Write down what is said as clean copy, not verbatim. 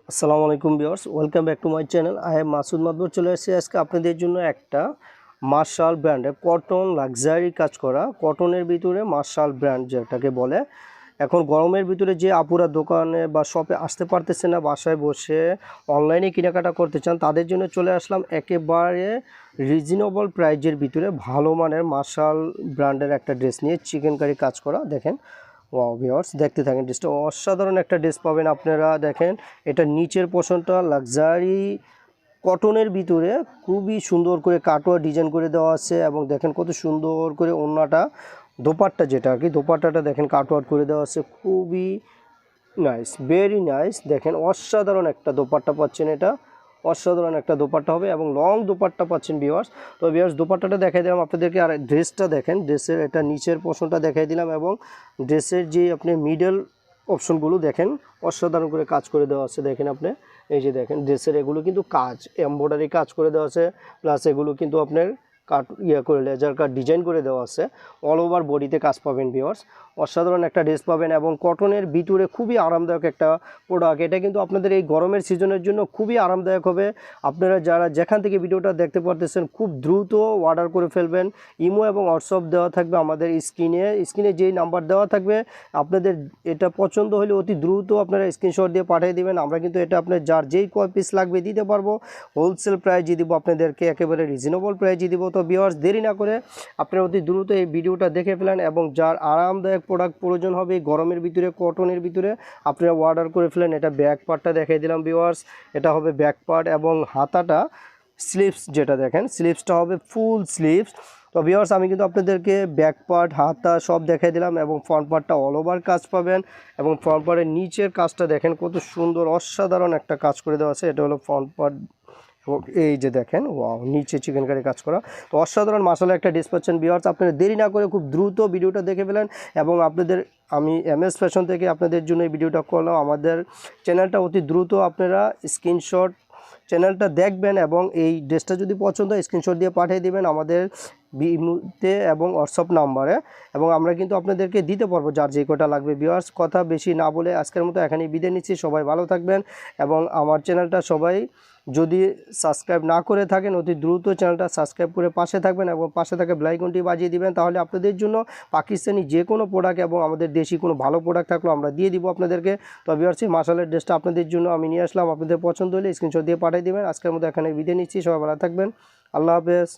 আসসালামু আলাইকুম viewers, welcome back to my channel. I am Masud Madbar. চলে এসেছি আজকে আপনাদের জন্য একটা মার্শাল ব্র্যান্ডের কটন লাক্সারি কাজ করা, কটনের ভিতরে মার্শাল ব্র্যান্ড যেটাকে বলে। এখন গরমের ভিতরে যে আপুরা দোকানে বা শপে আসতে পারতেছে না, বাসায় বসে অনলাইনে কেনাকাটা করতে চান, তাদের জন্য চলে আসলাম একেবারে রিজনেবল প্রাইজের ভিতরে ভালো মানের মার্শাল ব্র্যান্ডের একটা ড্রেস নিয়ে চিকেন কারি কাজ করা। দেখেন, ওয়াও ভিউয়ার্স, দেখতে থাকেন। ড্রেসটা অসাধারণ একটা ড্রেস পাবেন আপনারা। দেখেন, এটা নিচের পোর্শনটা লাক্সারি কটনের ভিতরে খুবই সুন্দর করে কাটোয়া ডিজাইন করে দেওয়া আছে, এবং দেখেন কত সুন্দর করে ওড়নাটা, দোপাট্টা যেটা আর কি, দোপাট্টাটা দেখেন কাটওয়ার্ক করে দেওয়া আছে, খুবই নাইস, ভেরি নাইস। দেখেন অসাধারণ একটা দোপাট্টা পাচ্ছেন, এটা অসাধারণ একটা দোপাট্টা হবে এবং লং দোপাট্টা পাচ্ছেন ভিউয়ার্স। তো ভিউয়ার্স, দোপাট্টাটা দেখাই দিলাম আপনাদেরকে, আর ড্রেসটা দেখেন, ড্রেসের এটা নিচের পোর্শনটা দেখাই দিলাম, এবং ড্রেসের যে আপনি মিডল অপশনগুলো দেখেন অসাধারণ করে কাজ করে দেওয়া আছে। দেখেন আপনি, এই যে দেখেন ড্রেসের এগুলো কিন্তু কাজ, এমব্রয়ডারি কাজ করে দেওয়া আছে, প্লাস এগুলো কিন্তু আপনার কাট করে লেজার কাট ডিজাইন করে দেওয়া আছে। অল ওভার বডিতে কাজ পাবেন ভিউয়ার্স, অসাধারণ একটা ড্রেস পাবেন এবং কটনের ভিতরে খুবই আরামদায়ক একটা প্রোডাক্ট। এটা কিন্তু আপনাদের এই গরমের সিজনের জন্য খুবই আরামদায়ক হবে। আপনারা যারা যেখান থেকে ভিডিওটা দেখতে পারতেছেন, খুব দ্রুত অর্ডার করে ফেলবেন। ইমো এবং হোয়াটসঅ্যাপ দেওয়া থাকবে আমাদের স্ক্রিনে যেই নাম্বার দেওয়া থাকবে। আপনাদের এটা পছন্দ হলে অতি দ্রুত আপনারা স্ক্রিনশট দিয়ে পাঠিয়ে দেবেন। আমরা কিন্তু এটা আপনার যার যেই কয় পিস লাগবে দিতে পারবো, হোলসেল প্রাইজে দিব আপনাদেরকে, একেবারে রিজনেবল প্রাইজে দিব। তো ভিউয়ার্স, দেরি না করে আপনারা অতি দ্রুত এই ভিডিওটা দেখে ফেলেন, এবং যার আরামদায়ক প্রোডাক্ট প্রয়োজন হবে গরমের ভিতরে কটনের ভিতরে, আপনারা অর্ডার করে ফেলেন। এটা ব্যাক পার্টটা দেখাই দিলাম ভিউয়ার্স, এটা হবে ব্যাক পার্ট, এবং হাতাটা স্লিভস যেটা দেখেন, স্লিভসটা হবে ফুল স্লিভস। তো ভিউয়ার্স, আমি কিন্তু আপনাদেরকে ব্যাক পার্ট, হাতা সব দেখাই দিলাম, এবং ফ্রন্ট পার্টটা অল ওভার কাজ পাবেন, এবং ফ্রন্ট পার্টের নিচের কাজটা দেখেন কত সুন্দর অসাধারণ একটা কাজ করে দেওয়া আছে। এটা হলো ফ্রন্ট পার্ট, এবং এই যে দেখেন, ওয়াও, নিচে চিকেন কারি কাজ করা। তো অসাধারণ মাসালা একটা ডিশ পাচ্ছেন ভিউয়ার্স। আপনারা দেরি না করে খুব দ্রুত ভিডিওটা দেখে ফেলেন, এবং আপনাদের আমি এমএস ফ্যাশন থেকে আপনাদের জন্য এই ভিডিওটা করলাম। আমাদের চ্যানেলটা অতি দ্রুত আপনারা স্ক্রিনশট চ্যানেলটা দেখবেন, এবং এই ড্রেসটা যদি পছন্দ হয় স্ক্রিনশট দিয়ে পাঠিয়ে দেবেন আমাদের বিমুতে এবং হোয়াটসঅ্যাপ নাম্বারে, এবং আমরা কিন্তু আপনাদেরকে দিতে পারবো যার যে কটা লাগবে। ভিউয়ার্স, কথা বেশি না বলে আজকের মতো এখানেই বিদায় নিচ্ছি। সবাই ভালো থাকবেন, এবং আমার চ্যানেলটা সবাই যদি সাবস্ক্রাইব না করে থাকেন অতি দ্রুত চ্যানেলটা সাবস্ক্রাইব করে পাশে থাকবেন, এবং পাশে থাকে বেল আইকনটি বাজিয়ে দিবেন। তাহলে আপনাদের জন্য পাকিস্তানি যে কোনো প্রোডাক্ট এবং আমাদের দেশি কোনো ভালো প্রোডাক্ট থাকলেও আমরা দিয়ে দিব আপনাদেরকে। তো ভিউয়ার্স, এই মার্শালের ড্রেসটা আপনাদের জন্য আমি নিয়ে আসলাম, আপনাদের পছন্দ হলে স্ক্রিনশট দিয়ে পাঠিয়ে দেবেন। আজকের মতো এখানে বিদায় নিচ্ছি, সবাই ভালো থাকবেন, আল্লাহ হাফেজ।